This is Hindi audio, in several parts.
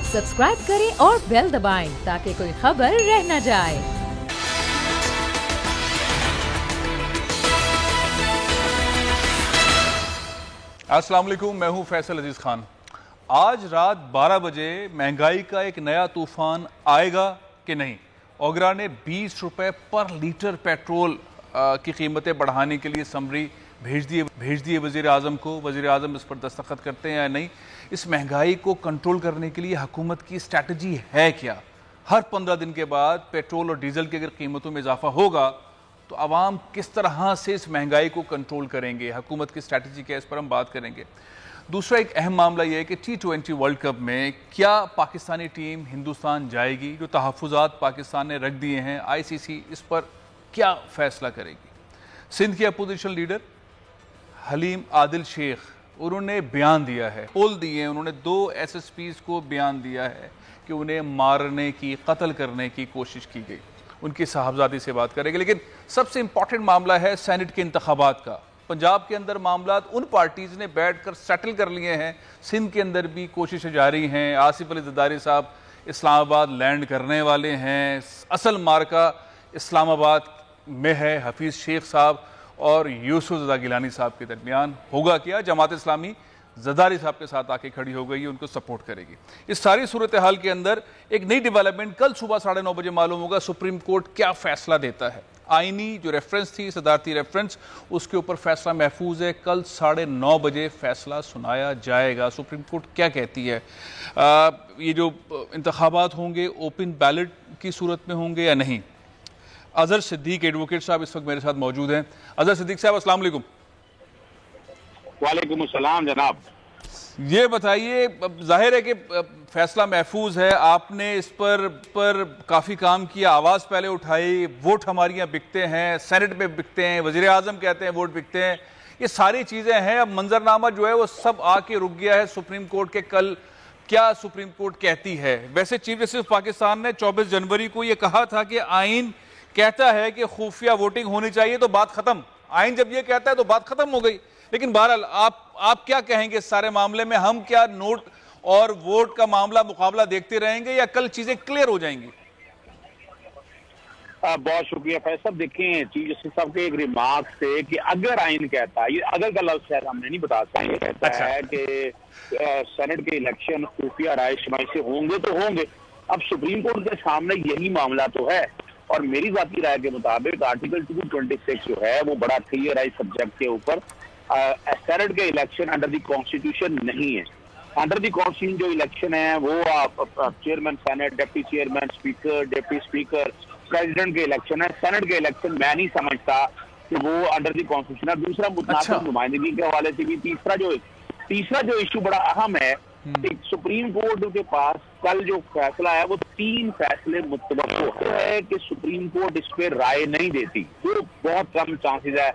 सब्सक्राइब करें और बेल दबाएं ताकि कोई खबर रह न जाए। अस्सलाम वालेकुम, मैं हूं फैसल अजीज खान। आज रात 12 बजे महंगाई का एक नया तूफान आएगा कि नहीं? ओगरा ने 20 रुपए पर लीटर पेट्रोल की कीमतें बढ़ाने के लिए समरी भेज दिए वज़ीर आज़म को। वज़ीर आज़म इस पर दस्तखत करते हैं या नहीं? इस महंगाई को कंट्रोल करने के लिए हुकूमत की स्ट्रैटेजी है क्या? हर 15 दिन के बाद पेट्रोल और डीजल की अगर कीमतों में इजाफा होगा तो आवाम किस तरह से इस महंगाई को कंट्रोल करेंगे? हुकूमत की स्ट्रैटेजी क्या है, इस पर हम बात करेंगे। दूसरा एक अहम मामला यह है कि T20 वर्ल्ड कप में क्या पाकिस्तानी टीम हिंदुस्तान जाएगी? जो तहफ़्फ़ुज़ात पाकिस्तान ने रख दिए हैं, ICC इस पर क्या फैसला करेगी? सिंध के अपोजिशन लीडर हलीम आदिल शेख, उन्होंने बयान दिया है, पोल दिए हैं, उन्होंने 2 SSPs को बयान दिया है कि उन्हें मारने की, कत्ल करने की कोशिश की गई। उनकी साहबजादी से बात करेंगे। लेकिन सबसे इंपॉर्टेंट मामला है सेनेट के इंतखाबात का। पंजाब के अंदर मामला उन पार्टीज़ ने बैठकर सेटल कर लिए हैं, सिंध के अंदर भी कोशिशें जारी हैं। आसिफ अली ज़रदारी साहब इस्लामाबाद लैंड करने वाले हैं। असल मार्का इस्लामाबाद में है। हफीज़ शेख साहब और यूसुफ रज़ा गिलानी साहब के दरमियान होगा क्या? जमात इस्लामी ज़रदारी साहब के साथ आके खड़ी हो गई है, उनको सपोर्ट करेगी। इस सारी सूरत हाल के अंदर एक नई डेवलपमेंट कल सुबह 9:30 बजे मालूम होगा सुप्रीम कोर्ट क्या फैसला देता है। आईनी जो रेफरेंस थी, सदारती रेफरेंस, उसके ऊपर फैसला महफूज है। कल 9:30 बजे फैसला सुनाया जाएगा। सुप्रीम कोर्ट क्या कहती है? ये जो इंतखाबात होंगे ओपन बैलेट की सूरत में होंगे या नहीं? अजहर सिद्दीक एडवोकेट साहब इस वक्त मेरे साथ मौजूद हैं। अजहर सिद्दीक साहब, अस्सलाम वालेकुम। वालेकुम अस्सलाम जनाब। ये बताइए, जाहिर है कि फैसला महफूज है, आपने इस पर काफ़ी काम किया, आवाज़ पहले उठाई, वोट हमारे यहाँ बिकते हैं, सेनेट में बिकते हैं, वज़ीर आज़म कहते हैं वोट बिकते हैं, ये सारी चीज़ें हैं। अब मंजरनामा जो है वो सब आके रुक गया है सुप्रीम कोर्ट के। कल क्या सुप्रीम कोर्ट कहती है? वैसे चीफ जस्टिस पाकिस्तान ने 24 जनवरी को ये कहा था कि आइन कहता है कि खुफिया वोटिंग होनी चाहिए, तो बात खत्म। आइन जब ये कहता है तो बात खत्म हो गई। लेकिन बहरहाल आप क्या कहेंगे इस सारे मामले में? हम क्या नोट और वोट का मामला मुकाबला देखते रहेंगे या कल चीजें क्लियर हो जाएंगी? बहुत शुक्रिया फैसल। देखें, चीफ जस्टिस साहब के एक रिमार्क से कि अगर आइन कहता है, ये अगर का लफ्ज शायद हमने नहीं बता सकते, कहता है कि सेनेट के इलेक्शन खुफिया राय शुमारी से होंगे तो होंगे। अब सुप्रीम कोर्ट के सामने यही मामला तो है, और मेरी जाती राय के मुताबिक आर्टिकल 226 जो है वो बड़ा क्लियर है इस सब्जेक्ट के ऊपर। सेनेट के इलेक्शन अंडर द कॉन्स्टिट्यूशन नहीं है। अंडर द कॉन्स्टिट्यूशन जो इलेक्शन है वो chairman senate, deputy chairman, speaker, deputy speaker, president के इलेक्शन है। सेनेट के इलेक्शन मैं नहीं समझता कि वो अंडर द कॉन्स्टिट्यूशन है। दूसरा मुतनासिब नुमाइंदगी के हवाले से भी तीसरा जो इशू बड़ा अहम है कि सुप्रीम कोर्ट के पास कल जो फैसला है वो 3 फैसले मुतवक्को है कि सुप्रीम कोर्ट इस पर राय नहीं देती। जो बहुत कम चांसेस है।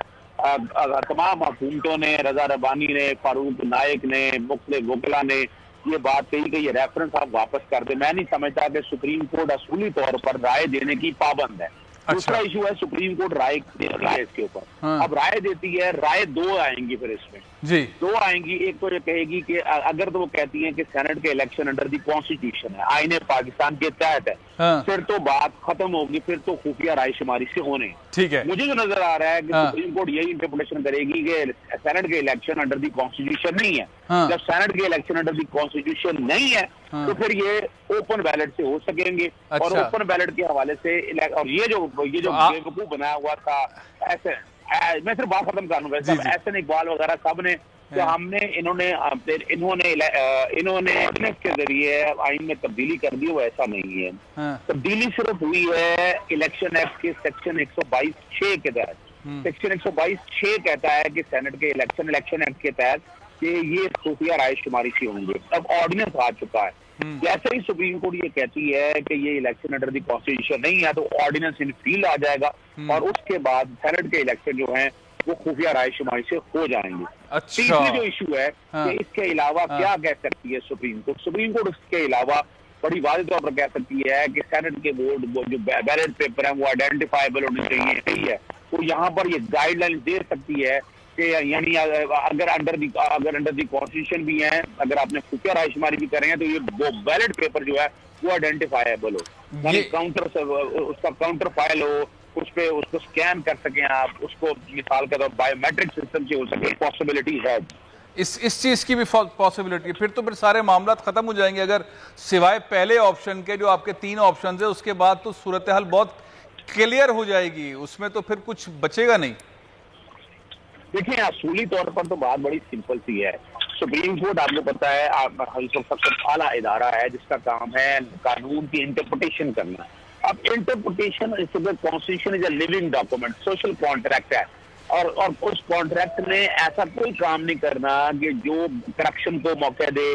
तमाम हुकूमतों ने, रजा रबानी ने, फारूक नायक ने, मुख्तलिफ वकीला ने ये बात कही कि ये रेफरेंस आप वापस कर दे। मैं नहीं समझता कि सुप्रीम कोर्ट असूली तौर पर राय देने की पाबंद है। दूसरा इशू है सुप्रीम कोर्ट राय देती है इसके ऊपर। अब राय देती है, राय 2 आएंगी फिर इसमें जी 2 आएंगी। एक तो ये कहेगी कि अगर तो वो कहती है कि सेनेट के इलेक्शन अंडर दी कॉन्स्टिट्यूशन है, आईने पाकिस्तान के तहत है, फिर तो बात खत्म होगी, फिर तो खुफिया राय शुमारी से होने। ठीक है, मुझे जो नजर आ रहा है कि सुप्रीम कोर्ट यही इंटरप्रिटेशन करेगी कि सेनेट के इलेक्शन अंडर दी कॉन्स्टिट्यूशन नहीं है। जब सेनेट के इलेक्शन अंडर दी कॉन्स्टिट्यूशन नहीं है तो फिर ये ओपन बैलेट से हो सकेंगे। और ओपन बैलेट के हवाले से और ये जो बेवकूफ बनाया हुआ था, ऐसे मैं सिर्फ बात खत्म करूंगा। एहसन इकबाल वगैरह सब ने तो हमने इन्होंने के जरिए आइन में तब्दीली कर दी, वो ऐसा नहीं है। तब्दीली सिर्फ हुई है इलेक्शन एक्ट के सेक्शन 122(6) के तहत। सेक्शन 122(6) कहता है कि सेनेट के इलेक्शन एक्ट के तहत कि ये खुफिया राय शुमारी से होंगे। अब ऑर्डिनेंस आ चुका है। जैसे ही सुप्रीम कोर्ट ये कहती है कि ये इलेक्शन अंडर द कॉन्स्टिट्यूशन नहीं है तो ऑर्डिनेंस इन फील्ड आ जाएगा और उसके बाद सेनेट के इलेक्शन जो हैं वो खुफिया राय शुमारी से हो जाएंगे। तीसरी जो इशू है कि इसके अलावा क्या कह सकती है सुप्रीम कोर्ट? सुप्रीम कोर्ट इसके अलावा बड़ी वाज़ेह तौर पर कह सकती है कि सेनेट के वोट जो बैलेट पेपर है वो आइडेंटिफाइबल होने चाहिए। है तो यहाँ पर ये गाइडलाइन दे सकती है कि यानी अगर अंडर दी कॉन्स्टिट्यूशन भी है, अगर आपने खुफिया रायशुमारी भी करें तो ये वो बैलेट पेपर जो है वो आइडेंटिफाइबल हो, यानी उसका काउंटर फाइल हो, उस पे उसको स्कैन कर सकें आप, उसको मिसाल के तौर बायोमेट्रिक सिस्टम से हो सके, पॉसिबिलिटी है। इस चीज की भी पॉसिबिलिटी है। फिर सारे मामला खत्म हो जाएंगे अगर सिवाय पहले ऑप्शन के जो आपके 3 ऑप्शन है, उसके बाद तो सूरत हाल बहुत क्लियर हो जाएगी, उसमें तो फिर कुछ बचेगा नहीं। देखिए, असूली तौर पर तो बात बड़ी सिंपल सी है। सुप्रीम कोर्ट आपको पता है सबसे आला इदारा है जिसका काम है कानून की इंटरप्रिटेशन करना। अब interpretation constitution is a living document, social contract है, और उस कॉन्ट्रैक्ट में ऐसा कोई काम नहीं करना कि जो करप्शन को मौका दे,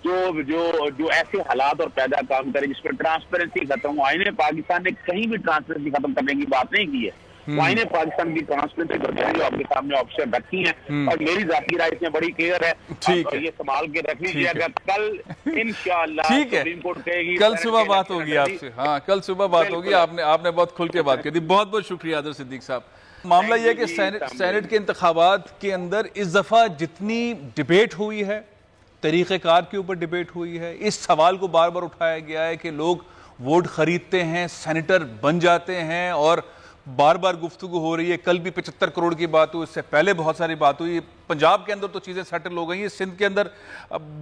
जो जो जो ऐसे हालात और पैदा काम करे जिसमें ट्रांसपेरेंसी खत्म हो। आईने पाकिस्तान ने कहीं भी ट्रांसपेरेंसी खत्म करने की बात नहीं की है। आईने पाकिस्तान की ट्रांसपेरेंसी जो आपके सामने ऑप्शन रखी है, और मेरी जाती राय इसमें बड़ी क्लियर है। ये संभाल के रख लीजिए, अगर कल इंशाअल्लाह सुप्रीम कोर्ट कहेगी, कल सुबह बात होगी आपसे। हाँ, कल सुबह बात होगी। आपने बहुत खुल के बात की थी। बहुत बहुत शुक्रिया आदर सिद्दीक साहब। मामला यह है कि सेनेट के इंतखाबात के अंदर इस दफा जितनी डिबेट हुई है, तरीक़ेकार के ऊपर डिबेट हुई है, इस सवाल को बार बार उठाया गया है कि लोग वोट खरीदते हैं, सेनेटर बन जाते हैं, और बार बार गुफ्तगू हो रही है। कल भी 75 करोड़ की बात हुई, इससे पहले बहुत सारी बात हुई। पंजाब के अंदर तो चीज़ें सेटल हो गई हैं, सिंध के अंदर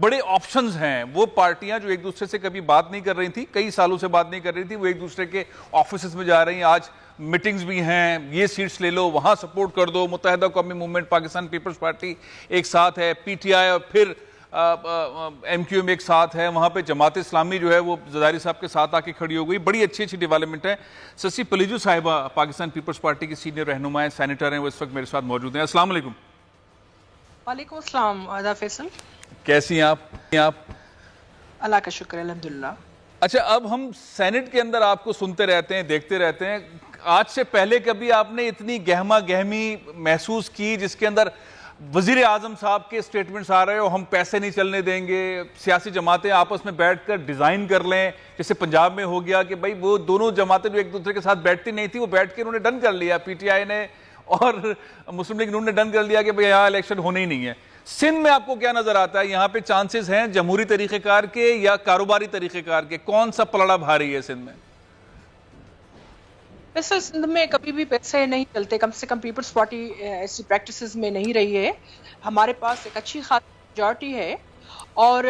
बड़े ऑप्शंस हैं। वो पार्टियां जो एक दूसरे से कभी बात नहीं कर रही थी, कई सालों से बात नहीं कर रही थी, वो एक दूसरे के ऑफिस में जा रही हैं। आज मीटिंग्स भी हैं, ये सीट्स ले लो, वहाँ सपोर्ट कर दो। मुत्तहिदा कौमी मूवमेंट, पाकिस्तान पीपल्स पार्टी एक साथ है, PTI और फिर MQM एक साथ है, वहाँ पे जमात इस्लामी जो है वो ज़रदारी साहब के साथ आके खड़ी हो गई। बड़ी अच्छी अच्छी डेवलपमेंट है। ससी पलीजू साहिबा पाकिस्तान पीपल्स पार्टी की सीनियर रहनुमा है, सेनेटर हैं, वो इस वक्त मेरे साथ मौजूद हैं। अस्सलाम वालेकुम। वालेकुम अस्सलाम। आदा फैसल, कैसी हैं आप? अल्लाह का शुक्र, अल्हम्दुलिल्लाह। अच्छा, अब हम सेनेट के अंदर आपको सुनते रहते हैं, देखते रहते हैं। आज से पहले कभी आपने इतनी गहमा गहमी महसूस की जिसके अंदर वजीर आजम साहब के स्टेटमेंट्स आ रहे हो, हम पैसे नहीं चलने देंगे, सियासी जमातें आपस में बैठकर डिजाइन कर लें, जैसे पंजाब में हो गया कि भाई वो दोनों जमातें जो एक दूसरे के साथ बैठती नहीं थी, वो बैठ के उन्होंने डन कर लिया, PTI ने और मुस्लिम लीग ने डन कर लिया कि भाई यहाँ इलेक्शन होने ही नहीं है। सिंध में आपको क्या नजर आता है? यहाँ पे चांसेस हैं जमहूरी तरीकेकार के या कारोबारी तरीकेकार के? कौन सा पलड़ा भारी है सिंध में? वैसे सिंध में कभी भी पैसे नहीं चलते, कम से कम पीपल्स पार्टी ऐसी प्रैक्टिसेस में नहीं रही है। हमारे पास एक अच्छी खासी मेजॉरिटी है, और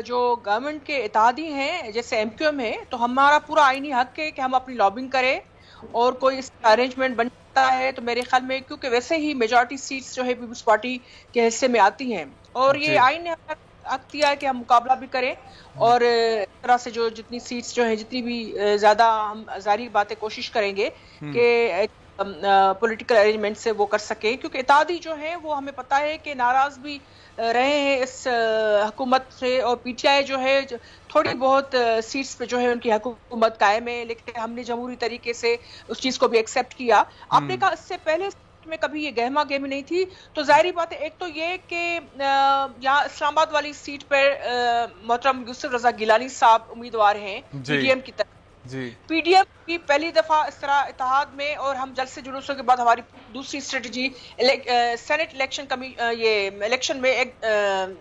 जो गवर्नमेंट के इत्तेहादी हैं जैसे MQM है, तो हमारा पूरा आईनी हक है कि हम अपनी लॉबिंग करें, और कोई इसका अरेंजमेंट बन सकता है तो मेरे ख्याल में, क्योंकि वैसे ही मेजॉरिटी सीट्स जो है पीपल्स पार्टी के हिस्से में आती हैं, और ये आईन ने हक दिया है कि हम मुकाबला भी करें, और इस तरह से जो जितनी सीट्स जो है, जितनी भी ज्यादा हम जारी बातें कोशिश करेंगे कि पॉलिटिकल अरेंजमेंट से वो कर सके, क्योंकि इत्तेहादी जो है वो हमें पता है कि नाराज भी रहे हैं इस हुकूमत से, और PTI जो है थोड़ी बहुत सीट्स पे जो है उनकी हुकूमत कायम है, लेकिन हमने जमहूरी तरीके से उस चीज को भी एक्सेप्ट किया। आपने कहा इससे पहले में कभी ये गहमा गहमी नहीं थी, तो जाहिर बात है, एक तो ये कि यहाँ इस्लामाबाद वाली सीट पर मोहतरम यूसुफ रजा गिलानी साहब उम्मीदवार हैं PDM की तरफ। PDM की पहली दफा इस तरह इत्तेहाद में, और हम जलसे जुलूसों के बाद हमारी दूसरी स्ट्रेटजी सेनेट इलेक्शन में एक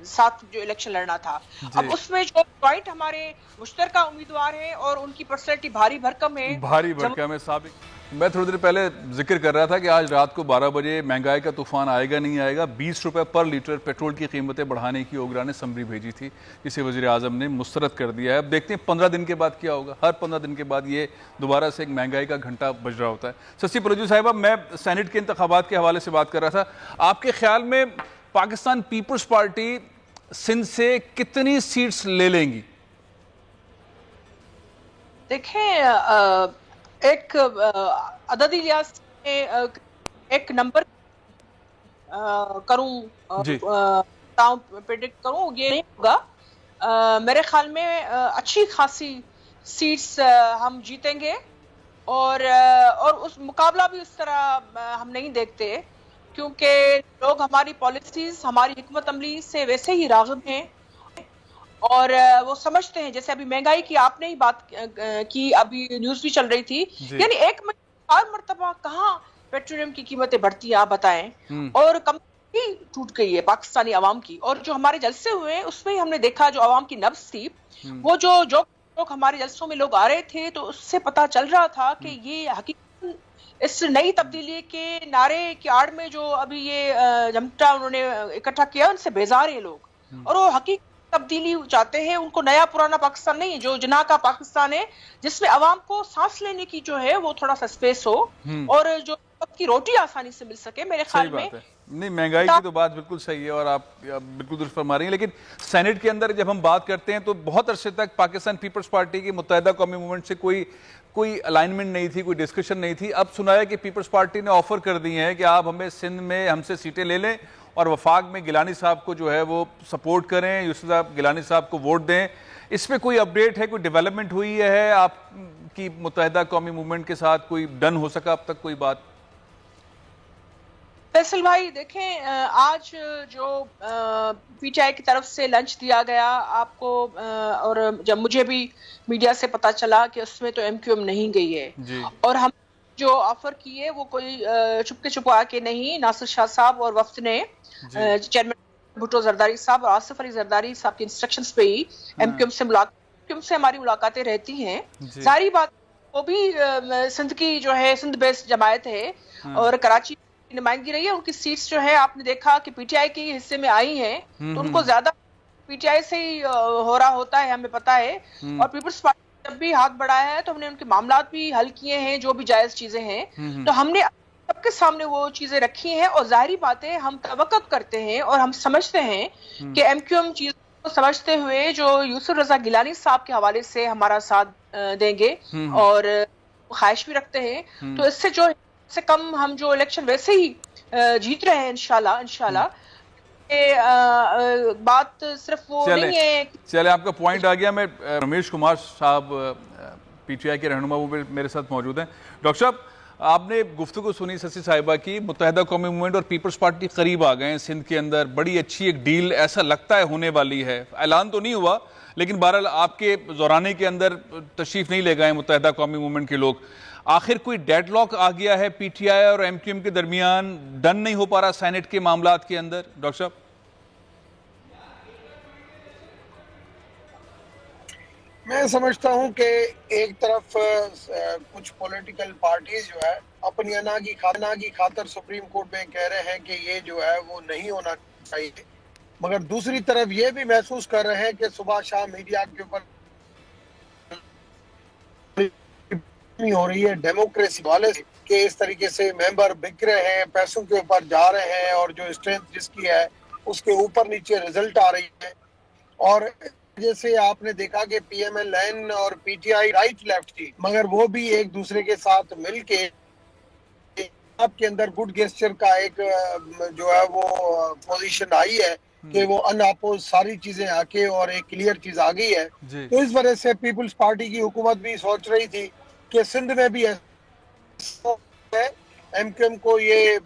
साथ जो इलेक्शन लड़ना था। अब उसमें जो पॉइंट हमारे मुश्तरका उम्मीदवार हैं और उनकी पर्सनैलिटी भारी भरकम है। साबिक मैं थोड़ी देर पहले जिक्र कर रहा था कि आज रात को 12 बजे महंगाई का तूफान आएगा नहीं आएगा। 20 रुपए पर लीटर पेट्रोल की कीमतें बढ़ाने की ओगरा ने समरी भेजी थी, जिसे वजीर आजम ने मुस्तरद कर दिया है। अब देखते हैं 15 दिन के बाद क्या होगा। हर 15 दिन के बाद ये दोबारा से एक महंगाई का घंटा बज रहा होता है। ससी पलीजू साहिबा, मैं सेनेट के इंतखाबात के हवाले से बात कर रहा था। आपके ख्याल में पाकिस्तान पीपल्स पार्टी सिंध से कितनी सीट्स ले लेंगी? देखें, एक अददी लिहाज से एक नंबर करूं, प्रेडिक्ट करूं, ये नहीं होगा। मेरे ख्याल में अच्छी खासी सीट्स हम जीतेंगे, और उस मुकाबला भी उस तरह हम नहीं देखते, क्योंकि लोग हमारी पॉलिसीज, हमारी हिकमत अमली से वैसे ही राग़िब हैं, और वो समझते हैं। जैसे अभी महंगाई की आपने ही बात की, अभी न्यूज़ भी चल रही थी, यानी एक हर मर्तबा कहाँ पेट्रोलियम की कीमतें बढ़ती हैं, आप बताएं। और कम ही टूट गई है पाकिस्तानी अवाम की। और जो हमारे जलसे हुए हैं उसमें ही हमने देखा जो अवाम की नब्ज थी, वो जो लोग हमारे जलसों में लोग आ रहे थे, तो उससे पता चल रहा था कि ये हकीकत इस नई तब्दीली के नारे की आड़ में जो अभी ये जमटा उन्होंने इकट्ठा किया, उनसे बेजार है लोग और वो हकीकत तब्दीली चाहते हैं। उनको नया पुराना पाकिस्तान नहीं, जो जना का पाकिस्तान है जिसमें अवाम को सांस लेने की जो है वो थोड़ा सा स्पेस हो और जो की रोटी आसानी से मिल सके। मेरे ख्याल में नहीं, महंगाई की तो बात बिल्कुल सही है और आप बिल्कुल दुरुस्त फरमा रही हैं, लेकिन सेनेट के अंदर जब हम बात करते हैं तो बहुत अरसे तक पाकिस्तान पीपल्स पार्टी की मुत्तहिदा कौमी मूवमेंट से कोई अलाइनमेंट नहीं थी, कोई डिस्कशन नहीं थी। अब सुनाया कि पीपल्स पार्टी ने ऑफर कर दी है कि आप हमें सिंध में हमसे सीटें ले लें और वफाक में गिलानी साहब को जो है वो सपोर्ट करें, यूसुफ गिलानी साहब को वोट दें। इस पर कोई अपडेट है, कोई डेवलपमेंट हुई है आपकी मुत्तहिदा कौमी मूवमेंट के साथ? कोई डन हो सका अब तक कोई बात? फैसल भाई देखें, आज जो पीटीआई की तरफ से लंच दिया गया आपको, और जब मुझे भी मीडिया से पता चला कि उसमें तो एमक्यूएम नहीं गई है और हम जो ऑफर किए वो कोई चुपके छुपा के नहीं, नासिर शाह साहब और वफ्द ने चेयरमैन भुट्टो जरदारी साहब और आसिफ अली जरदारी साहब के इंस्ट्रक्शंस पे ही एमक्यूएम से हमारी मुलाकातें रहती हैं। सारी बात वो भी सिंध की जो है सिंध बेस्ड जमायत है और कराची नुमाइंदगी रही है। उनकी सीट्स जो है आपने देखा कि पीटीआई के हिस्से में आई हैं, तो उनको ज्यादा पीटीआई से ही हो रहा होता है, हमें पता है। और पीपल्स पार्टी जब भी हाथ बढ़ाया है तो हमने उनके मामलात भी हल किए हैं, जो भी जायज चीजें हैं तो हमने सबके सामने वो चीजें रखी हैं। और जाहिर बात है हम तवक्कुत करते हैं और हम समझते हैं कि एमक्यूएम चीज को समझते हुए जो यूसुफ रजा गिलानी साहब के हवाले से हमारा साथ देंगे और ख्वाहिश भी रखते हैं। तो इससे जो से कम हम जो इलेक्शन वैसे ही जीत रहे हैं इंशाल्लाह। बात सिर्फ वो नहीं है। चले, आपका पॉइंट आ गया। मैं रमेश कुमार साहब पीटीआई के रहनुमा वो मेरे साथ मौजूद हैं। डॉक्टर साहब, आपने गुफ्तगू सुनी शशि साहिबा की, मुत्तहिदा कौमी मूवमेंट और पीपल्स पार्टी करीब आ गए हैं सिंध के अंदर, बड़ी अच्छी एक डील ऐसा लगता है होने वाली है। ऐलान तो नहीं हुआ लेकिन बहरहाल आपके ज़ोराने के अंदर तशरीफ नहीं ले गए मुत्तहिदा कौमी मूवमेंट के लोग। आखिर कोई डेडलॉक आ गया है पीटीआई और एमक्यूएम के दरमियान? डन नहीं हो पा रहा सेनेट के मामलात के अंदर? डॉक्टर साहब, मैं समझता हूं कि एक तरफ कुछ पॉलिटिकल पार्टीज जो है अपनी अना की खातर सुप्रीम कोर्ट में कह रहे हैं कि ये जो है वो नहीं होना चाहिए, मगर दूसरी तरफ ये भी महसूस कर रहे हैं कि सुबह शाम मीडिया के ऊपर हो रही है डेमोक्रेसी वाले से कि इस तरीके से मेंबर बिक रहे हैं, पैसों के ऊपर जा रहे हैं और जो स्ट्रेंथ जिसकी है उसके ऊपर नीचे रिजल्ट आ रही है। और जैसे आपने देखा कि पीएमएल-एन और पीटीआई राइट लेफ्ट थी, मगर वो भी एक दूसरे के साथ मिलके आपके अंदर गुड गेस्चर का एक जो है वो पोजीशन आई है कि वो अनअपोज सारी चीजें आके और एक क्लियर चीज आ गई है। तो इस वजह से पीपल्स पार्टी की हुकूमत भी सोच रही थी कि सिंध में भी एमक्यूएम को ये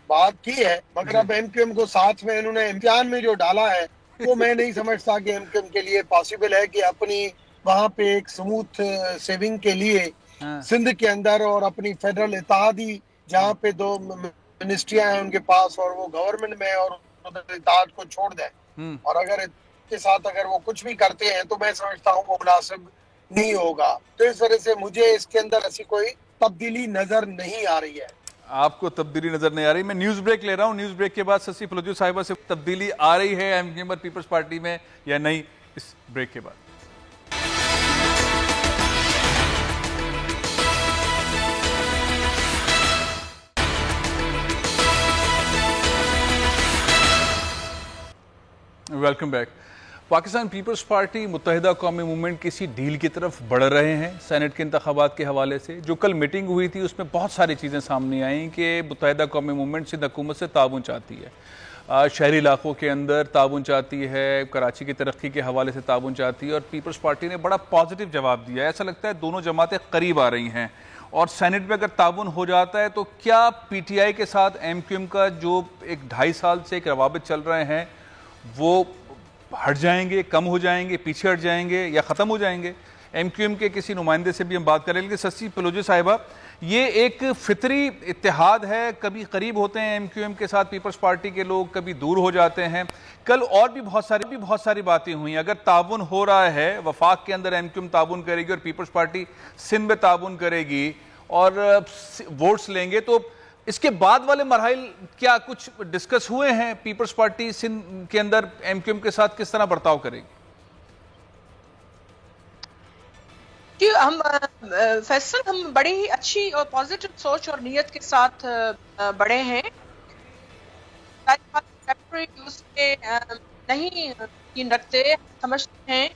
बात की है, मगर अब एमक्यूएम को साथ में इन्होंने इम्तिहान में जो डाला है वो मैं नहीं समझता कि एमक्यूएम के लिए पॉसिबल है कि अपनी वहाँ पे एक स्मूथ सेविंग के लिए सिंध के अंदर और अपनी फेडरल इत्तेहादी जहाँ पे दो मिनिस्ट्रियां हैं उनके पास और वो गवर्नमेंट में और इत्तेहाद को छोड़ दें। और अगर इसके साथ अगर वो कुछ भी करते हैं तो मैं समझता हूँ वो मुनासिब नहीं होगा। तो इस वजह से मुझे इसके अंदर ऐसी कोई तब्दीली नजर नहीं आ रही है। आपको तब्दीली नजर नहीं आ रही? मैं न्यूज ब्रेक ले रहा हूँ। न्यूज ब्रेक के बाद शशि फलोजू साहिबा से तब्दीली आ रही है एमक्यूएम और पीपल्स पार्टी में या नहीं, इस ब्रेक के बाद। Welcome back. पाकिस्तान पीपल्स पार्टी मुत्तहिदा कौमी मूवमेंट किसी डील की तरफ बढ़ रहे हैं सेनेट के इंतखाबात के हवाले से। जो कल मीटिंग हुई थी उसमें बहुत सारी चीज़ें सामने आई कि मुत्तहिदा कौमी मूवमेंट सिंध हुकूमत से ताउन चाहती है, शहरी इलाकों के अंदर ताउन चाहती है, कराची की तरक्की के हवाले से ताउन चाहती है। और पीपल्स पार्टी ने बड़ा पॉजिटिव जवाब दिया है। ऐसा लगता है दोनों जमातें करीब आ रही हैं और सेनेट में अगर ताउन हो जाता है तो क्या पीटीआई के साथ एमक्यूएम का जो एक 2.5 साल से एक रवाबित चल रहे हैं वो हट जाएंगे, कम हो जाएंगे, पीछे हट जाएंगे या ख़त्म हो जाएंगे? एमक्यूएम के किसी नुमाइंदे से भी हम बात करें। लेकिन शशि पलोजी साहिबा, ये एक फितरी इत्तेहाद है, कभी करीब होते हैं एमक्यूएम के साथ पीपल्स पार्टी के लोग, कभी दूर हो जाते हैं। कल और भी बहुत सारी बातें हुई। अगर ताबुन हो रहा है, वफाक के अंदर एमक्यूएम ताबुन करेगी और पीपल्स पार्टी सिंध में ताबुन करेगी और वोट्स लेंगे, तो इसके बाद वाले मरहल क्या कुछ डिस्कस हुए हैं? पीपल्स पार्टी सिंध के अंदर एमक्यूएम के साथ किस तरह बर्ताव करेगी? हम फैसल हम बड़ी ही अच्छी और पॉजिटिव सोच और नीयत के साथ बढ़े हैं। नहीं यकीन रखते, समझते हैं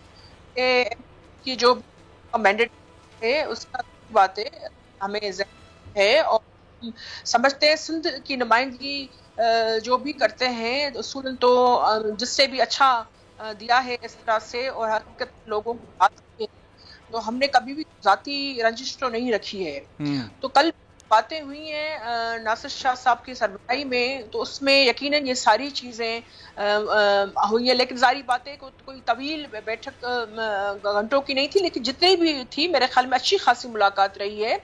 कि जो मैंडेट है उसका बातें हमें है और समझते हैं सिंध की नुमाइंदगी जो भी करते हैं उसूलन तो जिससे भी अच्छा दिया है इस तरह से और हकीकत लोगों को बात की है, तो हमने कभी भी जाती रंजिश तो नहीं रखी है। तो कल बातें हुई हैं नासिर शाह साहब की सरबराही में, तो उसमें यकीनन ये सारी चीजें हुई है। लेकिन सारी बातें कोई तवील बैठक घंटों की नहीं थी, लेकिन जितनी भी थी मेरे ख्याल में अच्छी खासी मुलाकात रही है।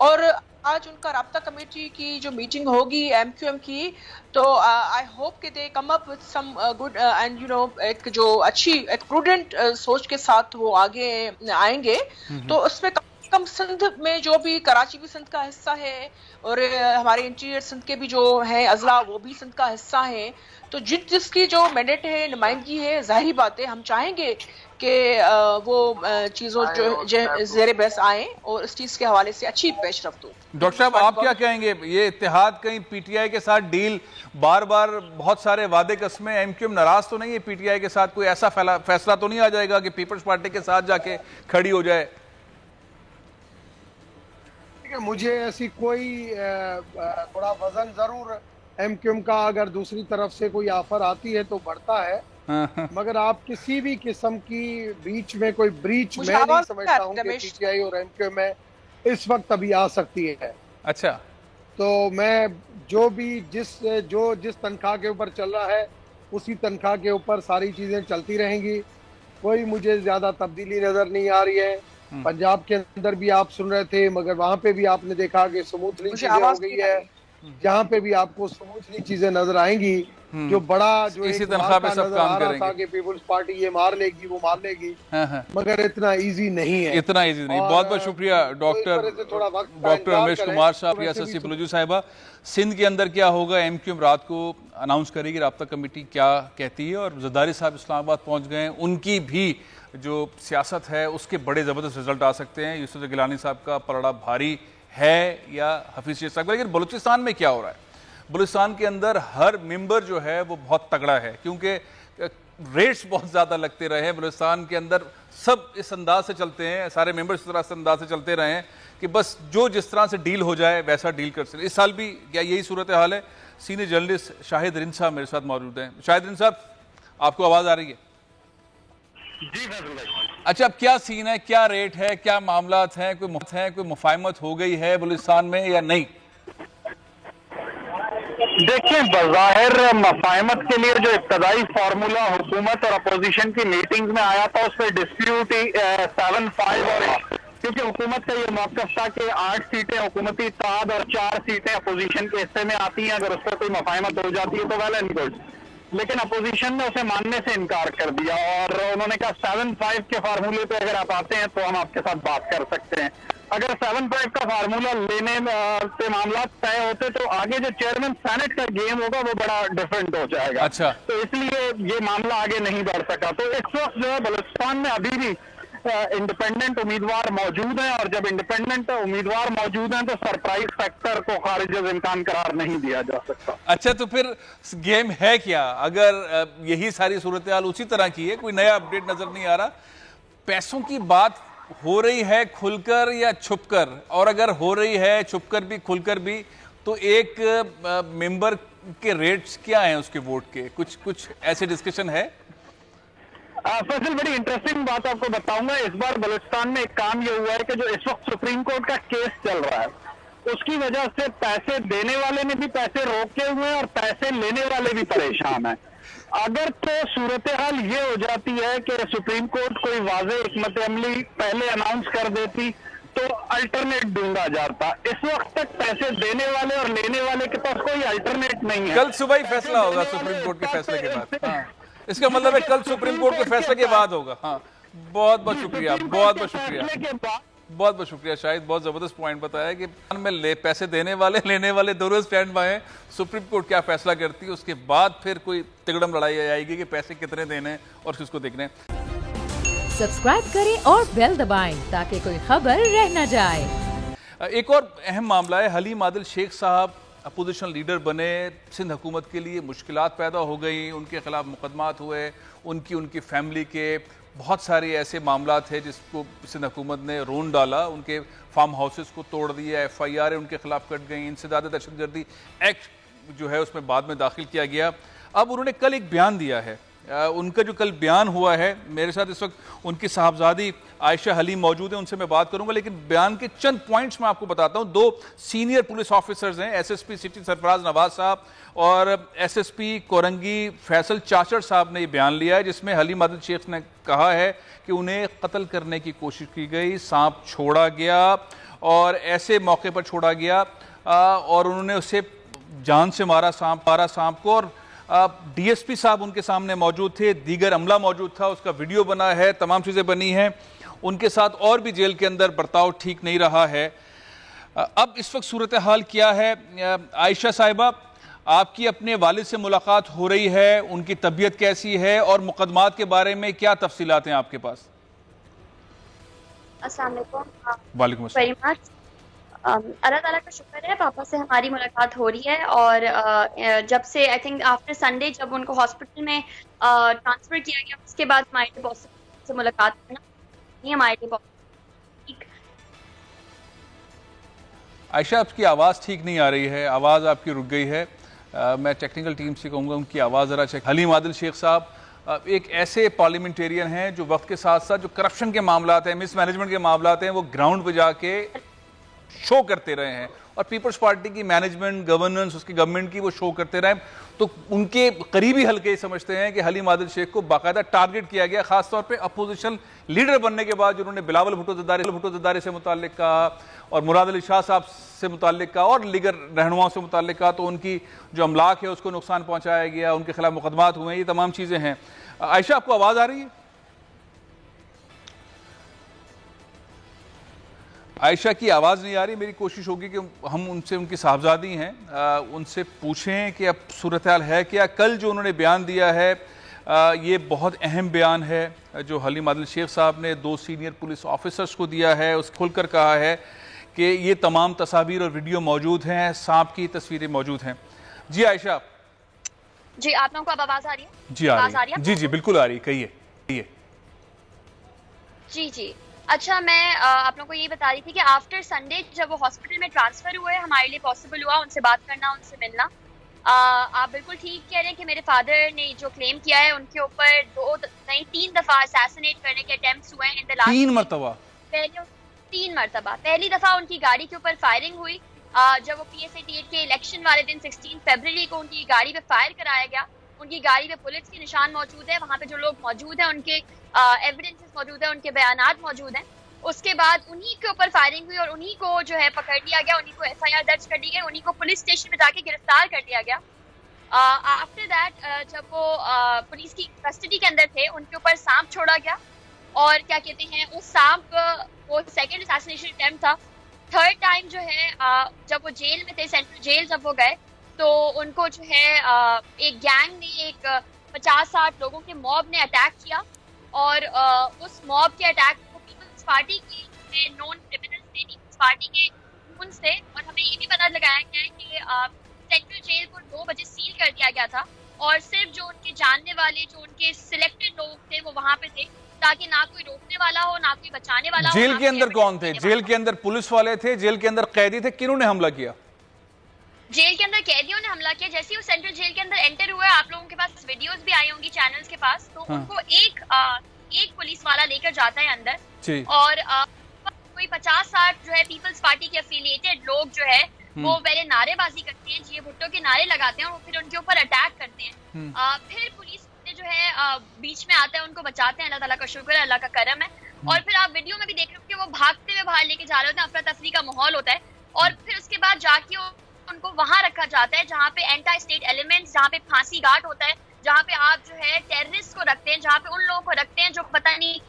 और आज उनका राब्ता कमेटी की जो मीटिंग होगी एमक्यूएम की, तो आई होप कि they come up with some good and you know एक जो अच्छी एक प्रूडेंट सोच के साथ वो आगे आएंगे। तो उसमें कम सिंध में जो भी कराची भी सिंध का हिस्सा है और हमारे इंटीरियर सिंध के भी जो है अजला वो भी सिंध का हिस्सा है, तो जिसकी जो मैंडेट है नुमाइंदगी है, जाहिर बात है हम चाहेंगे कि वो चीज़ों जो ज़ेरे बहस आए और इस चीज़ के हवाले से अच्छी पेशरफ्त हो। डॉक्टर साहब, आप क्या कहेंगे? ये इत्तेहाद कहीं पीटीआई के साथ डील, बार बार बहुत सारे वादे कसमें, एमक्यूएम नाराज तो नहीं है पीटीआई के साथ? कोई ऐसा फैसला तो नहीं आ जाएगा कि पीपल्स पार्टी के साथ जाके खड़ी हो जाए? मुझे ऐसी कोई थोड़ा वजन जरूर एमक्यूएम का अगर दूसरी तरफ से कोई ऑफर आती है तो बढ़ता है, मगर आप किसी भी किस्म की बीच में कोई ब्रीच मैं नहीं समझता हूँ कि पीटीआई और एमक्यूएम में इस वक्त अभी आ सकती है। अच्छा, तो मैं जिस तनख्वाह के ऊपर चल रहा है उसी तनख्वाह के ऊपर सारी चीजें चलती रहेंगी। कोई मुझे ज्यादा तब्दीली नजर नहीं आ रही है। पंजाब के अंदर भी आप सुन रहे थे, मगर वहां पे भी आपने देखा कि स्मूथली चीजें हो गई है। जहाँ पे भी आपको स्मूथली चीजें नजर आएंगी, जो बड़ा जो इसी तनख्वाह पे सब काम करेंगे कि पीपल्स पार्टी ये मार लेगी वो मार लेगी, मगर इतना इजी नहीं है, इतना इजी नहीं। बहुत बहुत शुक्रिया डॉक्टर रमेश कुमार साहब या शशि पलोजी साहिबा। सिंध के अंदर क्या होगा, एमक्यूएम रात को अनाउंस करेगी, राब्ता कमेटी क्या कहती है। और जरदारी साहब इस्लामाबाद पहुंच गए हैं, उनकी भी जो सियासत है उसके बड़े ज़बरदस्त रिजल्ट आ सकते हैं। यूसुफ गिलानी साहब का पलड़ा भारी है या हफीज शेख साहब का। लेकिन बलूचिस्तान में क्या हो रहा है? बलूचिस्तान के अंदर हर मेंबर जो है वो बहुत तगड़ा है, क्योंकि रेट्स बहुत ज़्यादा लगते रहे हैं। बलूचिस्तान के अंदर सब इस अंदाज से चलते हैं, सारे मेंबर्स इस तरह से अंदाज से चलते रहे हैं कि बस जो जिस तरह से डील हो जाए वैसा डील कर सकते। इस साल भी क्या यही सूरत हाल है? सीनियर जर्नलिस्ट शाहिद रिंद साहब मेरे साथ मौजूद हैं। शाहिद रिंद साहब, आपको आवाज़ आ रही है? जी भाई। अच्छा, अब क्या सीन है, क्या रेट है, क्या मामलात हैं? कोई मुफाहमत हो गई है बलूचिस्तान में या नहीं? देखिए, बज़ाहिर मफाहमत के लिए जो इब्तदाई फार्मूला हुकूमत और अपोजिशन की मीटिंग्स में आया था उस पर डिस्प्यूट 7-5 और क्योंकि हुकूमत का ये मौक़िफ़ था कि 8 सीटें हुकूमती इत्तेहाद और 4 सीटें अपोजिशन के हिस्से में आती हैं। अगर उस पर कोई मफाहमत हो जाती है तो वेल एंड गुड, लेकिन अपोजिशन ने उसे मानने से इनकार कर दिया और उन्होंने कहा 7-5 के फार्मूले पे अगर आप आते हैं तो हम आपके साथ बात कर सकते हैं। अगर 7-5 का फार्मूला लेने से मामला तय होते तो आगे जो चेयरमैन सेनेट का गेम होगा वो बड़ा डिफरेंट हो जाएगा। अच्छा, तो इसलिए ये मामला आगे नहीं बढ़ सका। तो इस वक्त जो है बलूचिस्तान में अभी भी इंडिपेंडेंट उम्मीदवार मौजूद हैं और जब इंडिपेंडेंट उम्मीदवार मौजूद हैं तो सरप्राइज फैक्टर को खारिज इम्कान करार नहीं दिया जा सकता। अच्छा, तो फिर गेम है क्या? अगर यही सारी सूरत हाल उसी तरह की है, कोई नया अपडेट नजर नहीं आ रहा, पैसों की बात हो रही है खुलकर या छुपकर? और अगर हो रही है छुपकर भी खुलकर भी, तो एक मेंबर के रेट्स क्या हैं उसके वोट के? कुछ ऐसे डिस्कशन है? फैसल, बड़ी इंटरेस्टिंग बात आपको बताऊंगा। इस बार बलूचिस्तान में एक काम ये हुआ है कि जो इस वक्त सुप्रीम कोर्ट का केस चल रहा है उसकी वजह से पैसे देने वाले ने भी पैसे रोके हुए हैं और पैसे लेने वाले भी परेशान हैं। अगर तो सूरत हाल ये हो जाती है कि सुप्रीम कोर्ट कोई वाज़ेह हिकमत अमली पहले अनाउंस कर देती तो अल्टरनेट ढूंढा जाता। इस वक्त तक पैसे देने वाले और लेने वाले के पास कोई अल्टरनेट नहीं है। कल सुबह ही फैसला होगा सुप्रीम कोर्ट के फैसले के बाद। हाँ, इसका मतलब है कल सुप्रीम कोर्ट के फैसले के बाद होगा। हाँ, बहुत बहुत शुक्रिया, बहुत बहुत शुक्रिया, बहुत बहुत शुक्रिया। शायद बहुत जबरदस्त पॉइंट बताया कि में पैसे देने वाले लेने वाले दोनों स्टैंड बाय हैं। सुप्रीम कोर्ट क्या फैसला करती है उसके बाद फिर कोई तिगड़म लड़ाई आएगी कि पैसे कितने देने हैं और किसको देखने। सब्सक्राइब करें और बेल दबाएं ताकि कोई खबर रह न जाए। एक और अहम मामला है, हलीम आदिल शेख साहब अपोजिशन लीडर बने, सिंध हुकूमत के लिए मुश्किलात पैदा हो गई, उनके खिलाफ मुकदमात हुए, उनकी फैमिली के बहुत सारे ऐसे मामला थे जिसको सिंध हुकूमत ने रोन डाला, उनके फार्म हाउसेस को तोड़ दिया, FIR उनके खिलाफ कट गई, इंसदाद दहशतगर्दी एक्ट जो है उसमें बाद में दाखिल किया गया। अब उन्होंने कल एक बयान दिया है, उनका जो कल बयान हुआ है, मेरे साथ इस वक्त उनकी साहबजादी आयशा हलीम मौजूद है, उनसे मैं बात करूंगा, लेकिन बयान के चंद पॉइंट्स मैं आपको बताता हूं। 2 सीनियर पुलिस ऑफिसर्स हैं, SSP सिटी सरफराज नवाज साहब और SSP कोरंगी फैसल चाचड़ साहब ने ये बयान लिया है, जिसमें हलीम आदिल शेख ने कहा है कि उन्हें कत्ल करने की कोशिश की गई, सांप छोड़ा गया और ऐसे मौके पर छोड़ा गया और उन्होंने उसे जान से मारा सांप को, और DSP साहब उनके सामने मौजूद थे, दीगर अमला मौजूद था, उसका वीडियो बना है, तमाम चीज़ें बनी हैं। उनके साथ और भी जेल के अंदर बर्ताव ठीक नहीं रहा है। अब इस वक्त सूरत हाल क्या है? आयशा साहिबा, आपकी अपने वालिद से मुलाकात हो रही है, उनकी तबीयत कैसी है और मुकदमात के बारे में क्या तफसीलात हैं आपके पास? अस्सलाम वालेकुम। वालेकुम अस्सलाम। अल्लाह ताला का शुक्र है, पापा से हमारी मुलाकात हो रही है और जब से आई थिंक आफ्टर संडे जब उनको हॉस्पिटल में ट्रांसफ़र किया गया उसके बाद हमारे लिए पॉसिबल से मुलाकात करना नहीं हमारे लिए ठीक। आयशा, आपकी आवाज़ ठीक नहीं आ रही है, आवाज़ आपकी रुक गई है। मैं टेक्निकल टीम से कहूँगा उनकी आवाज़ ज़रा चेक। हलीम आदिल शेख साहब एक ऐसे पार्लियामेंटेरियन हैं जो वक्त के साथ साथ जो करप्शन के मामला हैं, मिसमैनेजमेंट के मामला हैं, वो ग्राउंड पर जाके शो करते रहे हैं और पीपल्स पार्टी की मैनेजमेंट, गवर्नेंस, उसकी गवर्नमेंट की वो शो करते रहे। तो उनके करीबी हल्के समझते हैं कि हलीम आदिल शेख को बाकायदा टारगेट किया गया, खासतौर पे अपोजिशन लीडर बनने के बाद जिन्होंने बिलावल भुट्टो ज़रदारी से मुताल्लिक कहा और मुराद अली शाह साहब से मुताल्लिक कहा और लीगर रहनुमाओं से मुताल्लिक कहा, तो उनकी जो अमलाक है उसको नुकसान पहुँचाया गया, उनके खिलाफ मुकदमात हुए, ये तमाम चीज़ें हैं। आयशा, आपको आवाज़ आ रही है? आयशा की आवाज़ नहीं आ रही। मेरी कोशिश होगी कि हम उनसे, उनकी साहबजादी हैं, उनसे पूछें कि अब सूरत हाल है क्या। कल जो उन्होंने बयान दिया है ये बहुत अहम बयान है जो हलीम आदिल शेख साहब ने 2 सीनियर पुलिस ऑफिसर्स को दिया है। उस खुलकर कहा है कि ये तमाम तस्वीर और वीडियो मौजूद हैं, सांप की तस्वीरें मौजूद हैं। जी आयशा। जी, आप लोगों को अब आवाज़ आ रही है? जी आ रही है। जी बिल्कुल आ रही है, कहिए। जी अच्छा, मैं आप लोगों को ये बता रही थी कि आफ्टर संडे जब वो हॉस्पिटल में ट्रांसफर हुए, हमारे लिए पॉसिबल हुआ उनसे बात करना, उनसे मिलना। आप बिल्कुल ठीक कह रहे हैं कि मेरे फादर ने जो क्लेम किया है उनके ऊपर 3 दफा असैसिनेट करने के अटेम्प्ट्स हुए इन द लास्ट 3 मरतबा। 3 मरतबा। पहली दफा उनकी गाड़ी के ऊपर फायरिंग हुई जब वो PSAT के इलेक्शन वाले दिन 16 फरवरी को उनकी गाड़ी पे फायर कराया गया। उनकी गाड़ी पे पुलिस के निशान मौजूद है, वहाँ पे जो लोग मौजूद हैं उनके एविडेंसेस मौजूद है, उनके बयानात मौजूद हैं। उसके बाद उन्हीं के ऊपर फायरिंग हुई और उन्हीं को जो है पकड़ लिया गया, उन्हीं को FIR दर्ज कर ली गई, उन्हीं को पुलिस स्टेशन में जाके गिरफ्तार कर लिया गया। आफ्टर दैट जब वो पुलिस की कस्टडी के अंदर थे, उनके ऊपर सांप छोड़ा गया और क्या कहते हैं उस सांप वो सेकेंड असैसिनेशन अटेम्प्ट था। थर्ड टाइम जो है जब वो जेल में थे, सेंट्रल जेल जब वो गए, तो उनको जो है एक गैंग ने, एक 50-60 लोगों के मॉब ने अटैक किया और उस मॉब के अटैक को पीपल्स पार्टी की नॉन क्रिमिनल्स थे, पीपल्स पार्टी के खून से, और हमें ये भी पता लगाया गया है कि सेंट्रल जेल को 2 बजे सील कर दिया गया था और सिर्फ जो उनके जानने वाले, जो उनके सिलेक्टेड लोग थे वो वहाँ पे थे, ताकि ना कोई रोकने वाला हो, ना कोई बचाने वाला हो। जेल के अंदर कौन थे? जेल के अंदर पुलिस वाले थे, जेल के अंदर कैदी थे, किन्होंने हमला किया? जेल के अंदर कैदियों ने हमला किया। जैसे ही वो सेंट्रल जेल के अंदर एंटर हुए, आप लोगों के पास वीडियोस भी आई होंगी चैनल्स के पास, तो उनको एक पुलिस वाला लेकर जाता है अंदर और कोई 50-60 जो है पीपल्स पार्टी के एफिलिएटेड लोग जो है वो पहले नारेबाजी करते हैं, जी भुट्टो के नारे लगाते हैं और फिर उनके ऊपर अटैक करते हैं। फिर पुलिस जो है बीच में आता है, उनको बचाते हैं, अल्लाह ताला का शुक्र है, अल्लाह का करम है। और फिर आप वीडियो में भी देख रहे हो कि वो भागते हुए बाहर लेके जा रहे होते हैं, अफरा तफरी का माहौल होता है। और फिर उसके बाद जाके उनको वहां रखा जाता है जहाँ पे एंटी स्टेट एलिमेंट्स, जहाँ पे फांसी घाट होता है, जहाँ पे आप जो है टेररिस्ट को रखते हैं, जहाँ पे उन लोगों को रखते हैं जो पता नहीं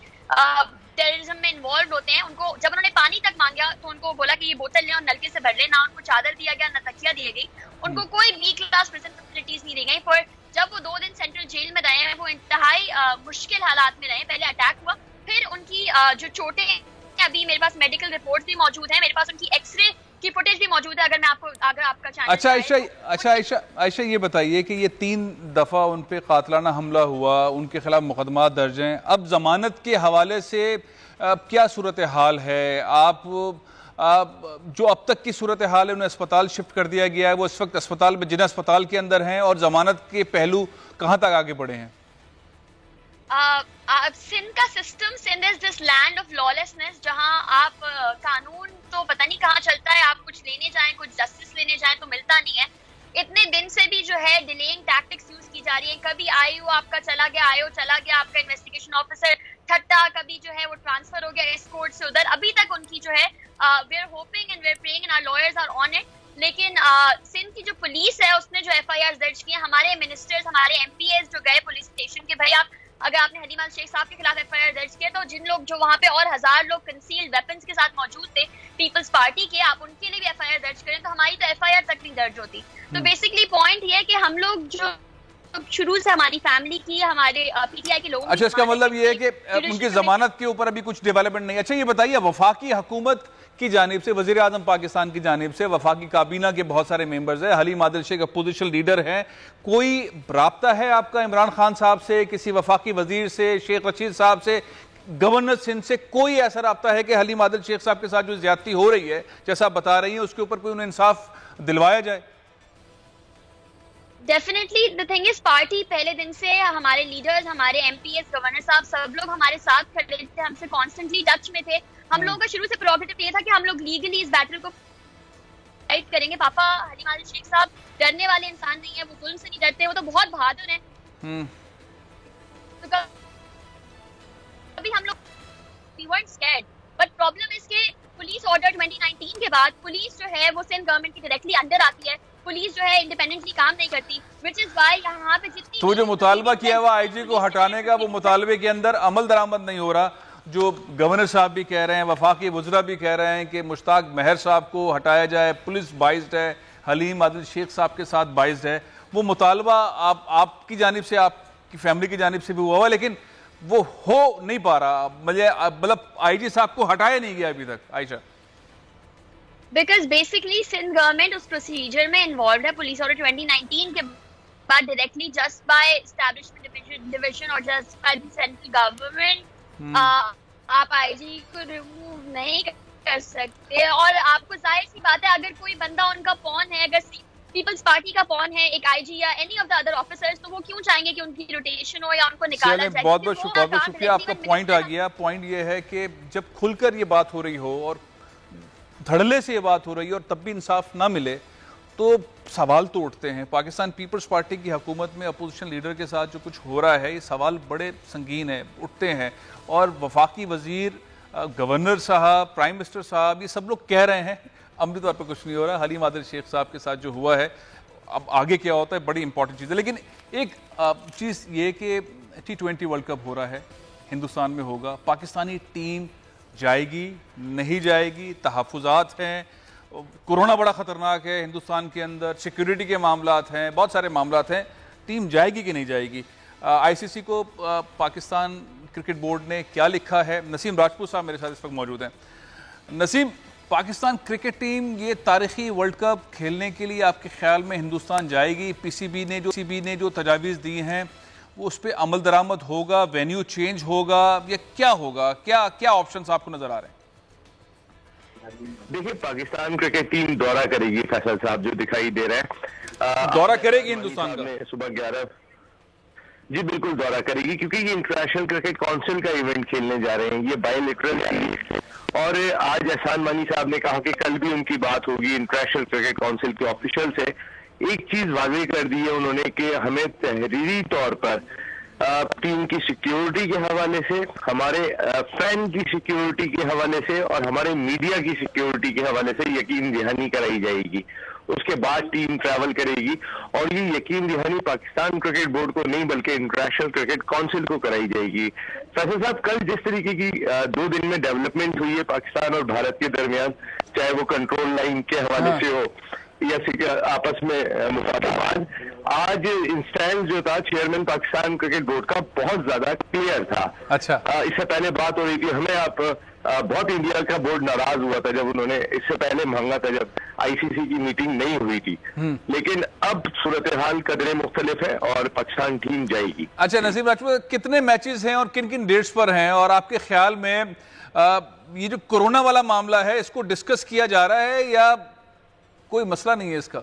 टेररिज्म में इन्वॉल्व होते हैं। उनको जब उन्होंने पानी तक मांगा तो उनको बोला कि ये बोतल ले और नलके से भर ले, ना उनको चादर दिया गया, ना तकिया दी गई, उनको कोई बी क्लास प्रिजन फैसिलिटीज नहीं दी गई। पर जब वो 2 दिन सेंट्रल जेल में रहे हैं, वो इंतहाई मुश्किल हालात में रहे। पहले अटैक हुआ, फिर उनकी जो चोटें, अभी मेरे पास मेडिकल रिपोर्ट भी मौजूद है, मेरे पास उनकी एक्सरे की फुटेज भी मौजूद है, अगर आपका अच्छा आयशा ये बताइए कि ये 3 दफा उन पे कातलाना हमला हुआ, उनके खिलाफ मुकदमा दर्ज हैं, अब जमानत के हवाले से क्या सूरत हाल है? आप जो अब तक की सूरत हाल है, उन्हें अस्पताल शिफ्ट कर दिया गया है, वो इस वक्त अस्पताल में, जिन अस्पताल के अंदर हैं, और जमानत के पहलू कहाँ तक आगे बढ़े हैं? सिंध का system, Sindh is this land of lawlessness, जहां आप कानून तो पता नहीं कहाँ चलता है, आप कुछ लेने जाएं, कुछ जस्टिस लेने जाएं तो मिलता नहीं है। इतने दिन से भी जो है डिलेइंग टैक्टिक्स यूज की जा रही है। कभी आईओ आपका चला गया, आईओ चला गया, आपका इन्वेस्टिगेशन ऑफिसर ठट्टा, कभी जो है वो ट्रांसफर हो गया इस कोर्ट से उधर। अभी तक उनकी जो है we are hoping and we are praying and our lawyers are on it. लेकिन सिंध की जो पुलिस है उसने जो एफआईआर दर्ज किए, हमारे मिनिस्टर्स, हमारे एमपीएस जो गए पुलिस स्टेशन के, भाई आप अगर आपने हलीमा शेख साहब के खिलाफ एफआईआर दर्ज किया, तो जिन लोग जो वहां पे और 1000 लोग कंसील्ड वेपन्स के साथ मौजूद थे पीपल्स पार्टी के, आप उनके लिए भी एफआईआर दर्ज करें तो हमारी तो एफआईआर तक नहीं दर्ज होती। तो बेसिकली पॉइंट ये है कि हम लोग जो शुरू से हमारी फैमिली की, हमारे पीटीआई के लोगों, अच्छा, इसका मतलब ये है कि उनकी जमानत के ऊपर अभी कुछ डेवलपमेंट नहीं। अच्छा ये बताइए, वफाकी हुकूमत की जानिब से, वजीर आजम पाकिस्तान की जानिब से, वफाकी काबीना के बहुत सारे मेंबर्स हैं, हलीम आदिल शेख अपोजिशन लीडर हैं, कोई राब्ता है आपका इमरान खान साहब से, किसी वफाकी वजीर से, शेख रशीद साहब से, गवर्नर सिंध से कोई ऐसा राब्ता है कि हलीम आदिल शेख साहब के साथ जो ज्यादती हो रही है, जैसा आप बता रही हैं, उसके ऊपर कोई उन्हें इंसाफ दिलवाया जाए? Definitely the thing is, party पहले दिन से, हमारे लीडर्स, हमारे एमपीएस, गवर्नर साहब, सब लोग हमारे साथ खड़े थे, हमसे कॉन्स्टेंटली टच में थे। हम लोगों का शुरू से प्रोग्रेटिव ये था कि हम लोग लीगली इस बैटल को फाइट करेंगे। पापा हलीम आदिल शेख साहब डरने वाले इंसान नहीं है, वो जुल्म से नहीं डरते, वो तो बहुत बहादुर हैं। तो अभी हम लोग we weren't scared, but problem is कि पुलिस ऑर्डर 2019 के बाद पुलिस जो है वो सिंध गवर्नमेंट के डायरेक्टली अंडर आती है, पुलिस जो है इंडिपेंडेंटली काम नहीं करती, which is why यहाँ पे जितनी तो जो मुतालबा किया हुआ आईजी को हटाने का, वो मुतालबे के अंदर अमल दरामद नहीं हो रहा। जो गवर्नर साहब भी कह रहे हैं, वफाकी वज़रा भी कह रहे हैं कि मुश्ताक महर साहब को हटाया जाए, पुलिस बाइज्ड है, हलीम आदिल शेख साहब के साथ बाइज्ड है। वो मुतालबा आपकी जानिब से, आपकी फैमिली की जानिब से भी हुआ, लेकिन वो हो नहीं पा रहा, मतलब आईजी साहब को हटाया नहीं गया अभी तक। Ayesha, because basically Sindh government उस प्रोसीजर में इन्वॉल्व है। पुलिस ऑर्डर 2019 के बाद directly just by establishment division और जस्ट बाय सेंट्रल गवर्नमेंट आप आईजी को रिमूव नहीं कर सकते। और आपको जाहिर सी बात है, अगर कोई बंदा उनका पॉन है, अगर पीपल्स पार्टी का पॉन है, एक आईजी या any of the other officers, तो वो क्यों चाहेंगे कि उनकी रोटेशन हो या उनको निकाला जाए? बहुत बहुत शुक्रिया, आपका पॉइंट आ गया। पॉइंट ये है कि जब खुलकर ये बात हो रही हो और धड़ल्ले से ये बात हो रही है और तब भी इंसाफ ना मिले, तो सवाल तो उठते हैं। पाकिस्तान पीपल्स पार्टी की हुकूमत में अपोजिशन लीडर के साथ जो कुछ हो रहा है, ये सवाल बड़े संगीन है, उठते हैं। और वफाकी वजीर, गवर्नर साहब, प्राइम मिनिस्टर साहब, ये सब लोग कह रहे हैं अमली तौर पर कुछ नहीं हो रहा। हलीम आदिल शेख साहब के साथ जो हुआ है, अब आगे क्या होता है बड़ी इंपॉर्टेंट चीज़ है। लेकिन एक चीज़ ये कि T20 वर्ल्ड कप हो रहा है, हिंदुस्तान में होगा, पाकिस्तानी टीम जाएगी नहीं जाएगी, तहफ़्फ़ुज़ात हैं, कोरोना बड़ा ख़तरनाक है हिंदुस्तान के अंदर, सिक्योरिटी के मामलात हैं, बहुत सारे मामलात हैं, टीम जाएगी कि नहीं जाएगी। ICC को पाकिस्तान क्रिकेट बोर्ड ने क्या लिखा है, नसीम राजपूत साहब मेरे साथ इस वक्त मौजूद हैं। नसीम, पाकिस्तान क्रिकेट टीम ये तारीखी वर्ल्ड कप खेलने के लिए आपके ख्याल में हिंदुस्तान जाएगी? PCB ने जो तजावीज़ दी हैं वो उस पर अमल दरामद होगा, वेन्यू चेंज होगा, या क्या होगा? क्या ऑप्शंस आपको नजर आ रहे हैं? देखिए, पाकिस्तान क्रिकेट टीम दौरा करेगी, फैसल साहब जो दिखाई दे रहे हैं, दौरा करेगी हिंदुस्तान का सुबह 11। जी बिल्कुल दौरा करेगी, क्योंकि ये इंटरनेशनल क्रिकेट काउंसिल का इवेंट खेलने जा रहे हैं, ये बायलैटरल है। और आज एहसान मानी साहब ने कहा कि कल भी उनकी बात होगी इंटरनेशनल क्रिकेट काउंसिल के ऑफिशियल से एक चीज वाजे कर दी है उन्होंने कि हमें तहरीरी तौर पर टीम की सिक्योरिटी के हवाले से, हमारे फैन की सिक्योरिटी के हवाले से और हमारे मीडिया की सिक्योरिटी के हवाले से यकीन दहानी कराई जाएगी। उसके बाद टीम ट्रैवल करेगी और ये यकीन दहानी पाकिस्तान क्रिकेट बोर्ड को नहीं बल्कि इंटरनेशनल क्रिकेट काउंसिल को कराई जाएगी। फैसल साहब, कल जिस तरीके की 2 दिन में डेवलपमेंट हुई है पाकिस्तान और भारत के दरमियान, चाहे वो कंट्रोल लाइन के हवाले से हो या आपस में मुकाबला, आज इंस्टेंस जो था चेयरमैन पाकिस्तान क्रिकेट बोर्ड का बहुत ज्यादा क्लियर था। अच्छा, इससे पहले बात हो रही थी, हमें आप बहुत इंडिया का बोर्ड नाराज हुआ था जब उन्होंने इससे पहले मांगा था जब आईसीसी की मीटिंग नहीं हुई थी, लेकिन अब सूरत हाल कदरे मुख्तलिफ है और पाकिस्तान टीम जाएगी। अच्छा नसीम राजपूत, कितने मैचेस हैं और किन किन डेट्स पर हैं, और आपके ख्याल में ये जो कोरोना वाला मामला है इसको डिस्कस किया जा रहा है या कोई मसला नहीं है इसका?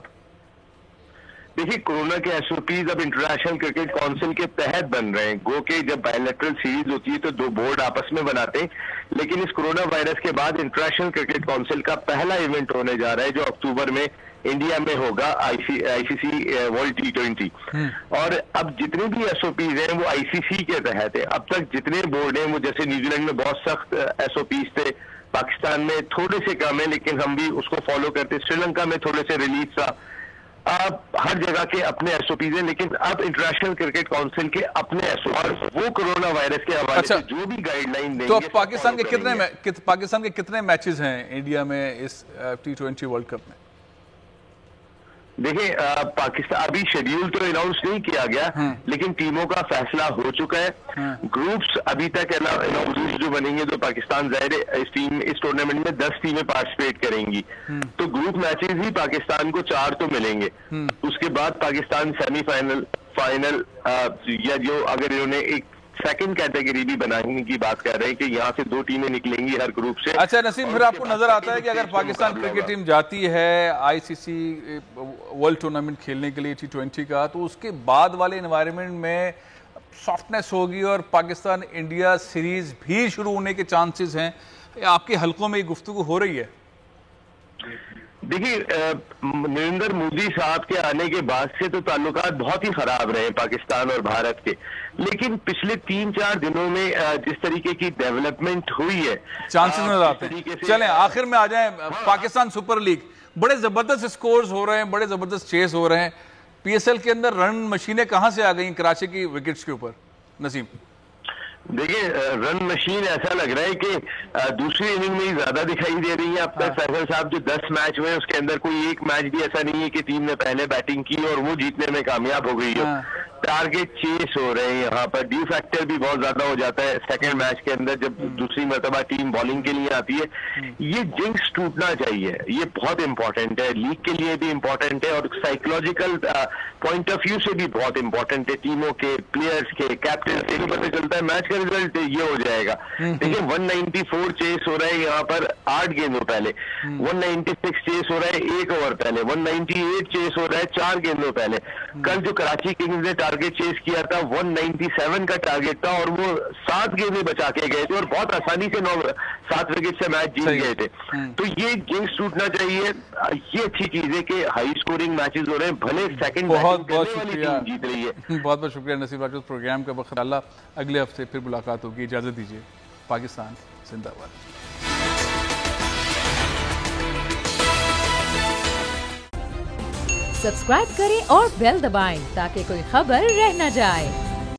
देखिए, कोरोना के एसओपीज अब इंटरनेशनल क्रिकेट काउंसिल के तहत बन रहे हैं। गो के जब बायलैटरल सीरीज होती है तो 2 बोर्ड आपस में बनाते हैं, लेकिन इस कोरोना वायरस के बाद इंटरनेशनल क्रिकेट काउंसिल का पहला इवेंट होने जा रहा है जो अक्टूबर में इंडिया में होगा, आईसीसी वर्ल्ड T20। और अब जितने भी एसओपीज हैं वो आईसीसी के तहत है। अब तक जितने बोर्ड हैं वो, जैसे न्यूजीलैंड में बहुत सख्त एसओपीज थे, पाकिस्तान में थोड़े से कम है लेकिन हम भी उसको फॉलो करते, श्रीलंका में थोड़े से रिलीज था। अब हर जगह के अपने एसओपीज हैं, लेकिन अब इंटरनेशनल क्रिकेट काउंसिल के अपने एसओपी, वो कोरोना वायरस के हवाले से जो भी गाइडलाइन देंगे। तो पाकिस्तान के कितने मैचेस हैं इंडिया में इस T20 वर्ल्ड कप में? देखिए, पाकिस्तान अभी शेड्यूल तो अनाउंस नहीं किया गया, लेकिन टीमों का फैसला हो चुका है। ग्रुप्स अभी तक अनाउंस जो बनेंगे, तो पाकिस्तान जाहिर इस टूर्नामेंट में 10 टीमें पार्टिसिपेट करेंगी, तो ग्रुप मैचेस ही पाकिस्तान को 4 तो मिलेंगे। उसके बाद पाकिस्तान सेमीफाइनल, फाइनल या जो अगर इन्होंने एक सेकंड कैटेगरी भी बनाने की बात कर रहे हैं कि यहाँ से 2 टीमें निकलेंगी हर ग्रुप से। अच्छा नसीम, फिर आपको नजर आता है कि अगर पाकिस्तान क्रिकेट टीम जाती है आईसीसी वर्ल्ड टूर्नामेंट खेलने के लिए T20 का, तो उसके बाद वाले एनवायरनमेंट में सॉफ्टनेस होगी और पाकिस्तान इंडिया सीरीज भी शुरू होने के चांसेस हैं? आपके हलकों में ये गुफ्तगू हो रही है? देखिए, नरेंद्र मोदी साहब के आने के बाद से तो ताल्लुकात बहुत ही खराब रहे पाकिस्तान और भारत के, लेकिन पिछले 3-4 दिनों में जिस तरीके की डेवलपमेंट हुई है, चांसेस नजर आते हैं। चलें आखिर में आ जाएं, पाकिस्तान सुपर लीग, बड़े जबरदस्त स्कोर्स हो रहे हैं, बड़े जबरदस्त चेस हो रहे हैं। पीएसएल के अंदर रन मशीनें कहां से आ गई कराची की विकेट्स के ऊपर? नसीम, देखिए, रन मशीन ऐसा लग रहा है कि दूसरी इनिंग में ही ज्यादा दिखाई दे रही है अब तक। फैसल साहब, जो 10 मैच हुए उसके अंदर कोई एक मैच भी ऐसा नहीं है कि टीम ने पहले बैटिंग की और वो जीतने में कामयाब हो गई हो। टारगेट चेस हो रहे हैं यहाँ पर, ड्यू फैक्टर भी बहुत ज्यादा हो जाता है सेकंड मैच के अंदर जब दूसरी मर्तबा टीम बॉलिंग के लिए आती है। ये जिंक्स टूटना चाहिए, ये बहुत इंपॉर्टेंट है, लीग के लिए भी इंपॉर्टेंट है और साइकोलॉजिकल पॉइंट ऑफ व्यू से भी बहुत इंपॉर्टेंट है। टीमों के, प्लेयर्स के, कैप्टन से पता चलता है मैच का रिजल्ट ये हो जाएगा। देखिए, 194 चेस हो रहा है यहाँ पर 8 गेंदों पहले, 196 चेस हो रहा है 1 ओवर पहले, 198 चेस हो रहा है 4 गेंदों पहले। कल जो कराची किंग्स ने टारगेट चेस किया था 197 का टारगेट था और वो 7 गेंदें बचा के गए थे और बहुत आसानी से 7 विकेट से मैच जीत गए थे। तो ये जिंक्स टूटना चाहिए। ये अच्छी चीज है कि हाई स्कोरिंग मैचेस हो रहे हैं, भले सेकंड बहुत शुक्रिया, जीत रही है। बहुत बहुत शुक्रिया नसीब राजपूत। प्रोग्राम का वक्त अल्लाह, अगले हफ्ते फिर मुलाकात होगी, इजाजत दीजिए। पाकिस्तान जिंदाबाद। सब्सक्राइब करें और बेल दबाएं ताकि कोई खबर रह न जाए।